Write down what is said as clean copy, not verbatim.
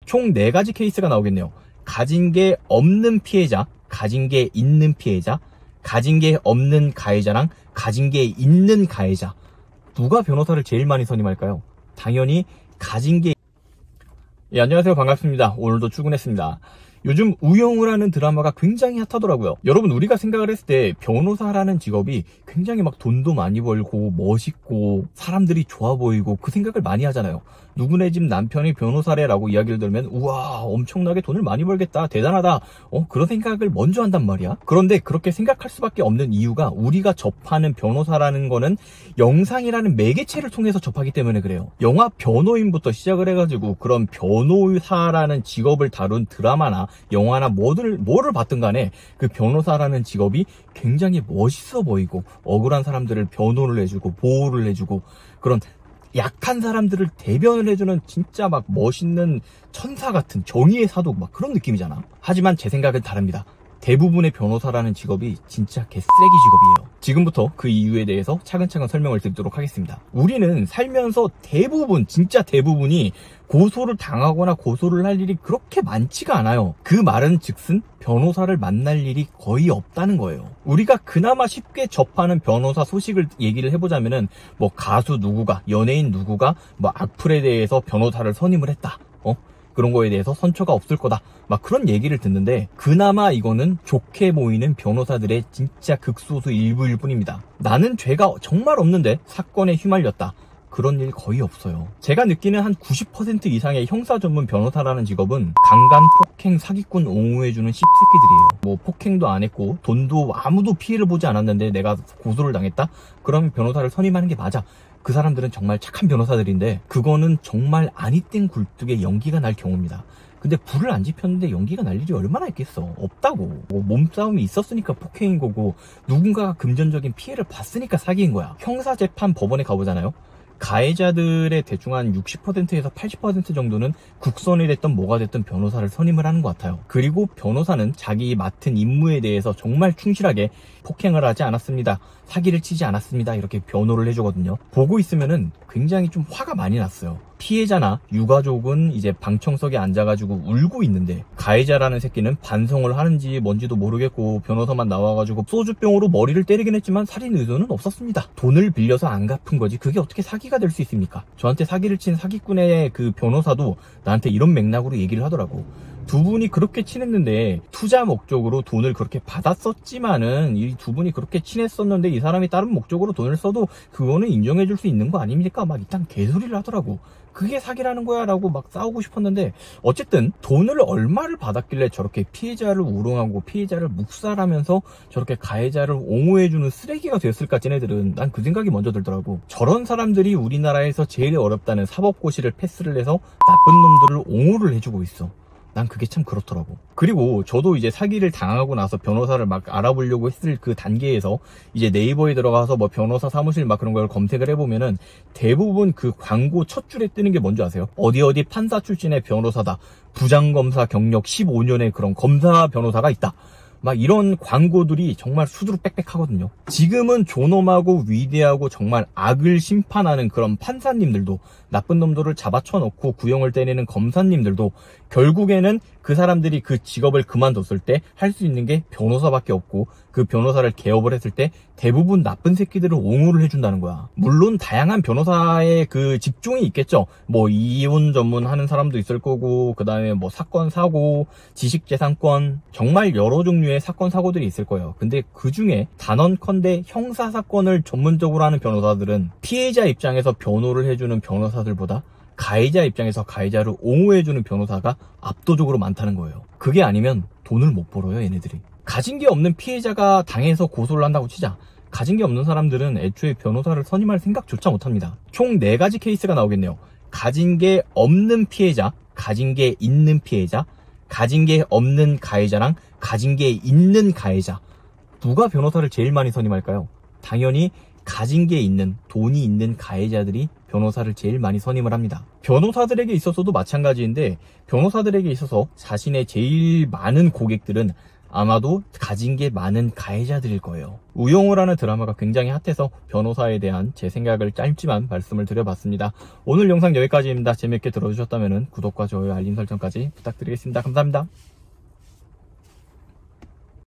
총 4가지 케이스가 나오겠네요. 가진 게 없는 피해자, 가진 게 있는 피해자, 가진 게 없는 가해자랑 가진 게 있는 가해자. 누가 변호사를 제일 많이 선임할까요? 당연히 가진 게... 예, 안녕하세요. 반갑습니다. 오늘도 출근했습니다. 요즘 우영우라는 드라마가 굉장히 핫하더라고요. 여러분, 우리가 생각을 했을 때 변호사라는 직업이 굉장히 막 돈도 많이 벌고 멋있고 사람들이 좋아 보이고 그 생각을 많이 하잖아요. 누구네 집 남편이 변호사래라고 이야기를 들으면 우와, 엄청나게 돈을 많이 벌겠다, 대단하다, 그런 생각을 먼저 한단 말이야. 그런데 그렇게 생각할 수밖에 없는 이유가 우리가 접하는 변호사라는 거는 영상이라는 매개체를 통해서 접하기 때문에 그래요. 영화 변호인부터 시작을 해가지고 그런 변호사라는 직업을 다룬 드라마나 영화나 뭐를 봤든 간에 그 변호사라는 직업이 굉장히 멋있어 보이고 억울한 사람들을 변호를 해주고 보호를 해주고 그런 약한 사람들을 대변을 해주는 진짜 막 멋있는 천사 같은 정의의 사도 막 그런 느낌이잖아. 하지만 제 생각은 다릅니다. 대부분의 변호사라는 직업이 진짜 개쓰레기 직업이에요. 지금부터 그 이유에 대해서 차근차근 설명을 드리도록 하겠습니다. 우리는 살면서 대부분, 진짜 대부분이 고소를 당하거나 고소를 할 일이 그렇게 많지가 않아요. 그 말은 즉슨 변호사를 만날 일이 거의 없다는 거예요. 우리가 그나마 쉽게 접하는 변호사 소식을 얘기를 해보자면은 뭐 가수 누구가, 연예인 누구가 뭐 악플에 대해서 변호사를 선임을 했다. 그런 거에 대해서 선처가 없을 거다, 막 그런 얘기를 듣는데 그나마 이거는 좋게 보이는 변호사들의 진짜 극소수 일부일 뿐입니다. 나는 죄가 정말 없는데 사건에 휘말렸다, 그런 일 거의 없어요. 제가 느끼는 한 90% 이상의 형사 전문 변호사라는 직업은 강간, 폭행, 사기꾼 옹호해주는 씹새끼들이에요. 뭐 폭행도 안 했고 돈도 아무도 피해를 보지 않았는데 내가 고소를 당했다? 그러면 변호사를 선임하는 게 맞아. 그 사람들은 정말 착한 변호사들인데 그거는 정말 아니땡 굴뚝에 연기가 날 경우입니다. 근데 불을 안 지폈는데 연기가 날 일이 얼마나 있겠어. 없다고. 뭐 몸싸움이 있었으니까 폭행인 거고 누군가가 금전적인 피해를 봤으니까 사기인 거야. 형사재판 법원에 가보잖아요. 가해자들의 대충 한 60%에서 80% 정도는 국선이 됐든 뭐가 됐든 변호사를 선임을 하는 것 같아요. 그리고 변호사는 자기 맡은 임무에 대해서 정말 충실하게 폭행을 하지 않았습니다, 사기를 치지 않았습니다, 이렇게 변호를 해주거든요. 보고 있으면은 굉장히 좀 화가 많이 났어요. 피해자나 유가족은 이제 방청석에 앉아가지고 울고 있는데 가해자라는 새끼는 반성을 하는지 뭔지도 모르겠고 변호사만 나와가지고 소주병으로 머리를 때리긴 했지만 살인 의도는 없었습니다. 돈을 빌려서 안 갚은 거지 그게 어떻게 사기가 될 수 있습니까? 저한테 사기를 친 사기꾼의 그 변호사도 나한테 이런 맥락으로 얘기를 하더라고. 두 분이 그렇게 친했는데 투자 목적으로 돈을 그렇게 받았었지만은 이 두 분이 그렇게 친했었는데 이 사람이 다른 목적으로 돈을 써도 그거는 인정해 줄 수 있는 거 아닙니까? 막 일단 개소리를 하더라고. 그게 사기라는 거야 라고 막 싸우고 싶었는데 어쨌든 돈을 얼마를 받았길래 저렇게 피해자를 우롱하고 피해자를 묵살하면서 저렇게 가해자를 옹호해주는 쓰레기가 됐을까 쟤네들은. 난 그 생각이 먼저 들더라고. 저런 사람들이 우리나라에서 제일 어렵다는 사법고시를 패스를 해서 나쁜 놈들을 옹호를 해주고 있어. 난 그게 참 그렇더라고. 그리고 저도 이제 사기를 당하고 나서 변호사를 막 알아보려고 했을 그 단계에서 이제 네이버에 들어가서 뭐 변호사 사무실 막 그런 걸 검색을 해보면은 대부분 그 광고 첫 줄에 뜨는 게 뭔지 아세요? 어디 판사 출신의 변호사다, 부장검사 경력 15년의 그런 검사 변호사가 있다, 막 이런 광고들이 정말 수두룩 빽빽하거든요. 지금은 존엄하고 위대하고 정말 악을 심판하는 그런 판사님들도, 나쁜 놈들을 잡아쳐놓고 구형을 때리는 검사님들도 결국에는 그 사람들이 그 직업을 그만뒀을 때 할 수 있는 게 변호사밖에 없고 그 변호사를 개업을 했을 때 대부분 나쁜 새끼들을 옹호를 해준다는 거야. 물론 다양한 변호사의 그 직종이 있겠죠. 뭐 이혼 전문하는 사람도 있을 거고 그 다음에 뭐 사건 사고, 지식재산권, 정말 여러 종류의 사건 사고들이 있을 거예요. 근데 그 중에 단언컨대 형사사건을 전문적으로 하는 변호사들은 피해자 입장에서 변호를 해주는 변호사들보다 가해자 입장에서 가해자를 옹호해주는 변호사가 압도적으로 많다는 거예요. 그게 아니면 돈을 못 벌어요, 얘네들이. 가진 게 없는 피해자가 당해서 고소를 한다고 치자. 가진 게 없는 사람들은 애초에 변호사를 선임할 생각조차 못합니다. 총 4가지 케이스가 나오겠네요. 가진 게 없는 피해자, 가진 게 있는 피해자, 가진 게 없는 가해자랑 가진 게 있는 가해자. 누가 변호사를 제일 많이 선임할까요? 당연히 가진 게 있는, 돈이 있는 가해자들이 변호사를 제일 많이 선임을 합니다. 변호사들에게 있어서도 마찬가지인데 변호사들에게 있어서 자신의 제일 많은 고객들은 아마도 가진 게 많은 가해자들일 거예요. 우영우라는 드라마가 굉장히 핫해서 변호사에 대한 제 생각을 짧지만 말씀을 드려봤습니다. 오늘 영상 여기까지입니다. 재밌게 들어주셨다면 구독과 좋아요, 알림 설정까지 부탁드리겠습니다. 감사합니다.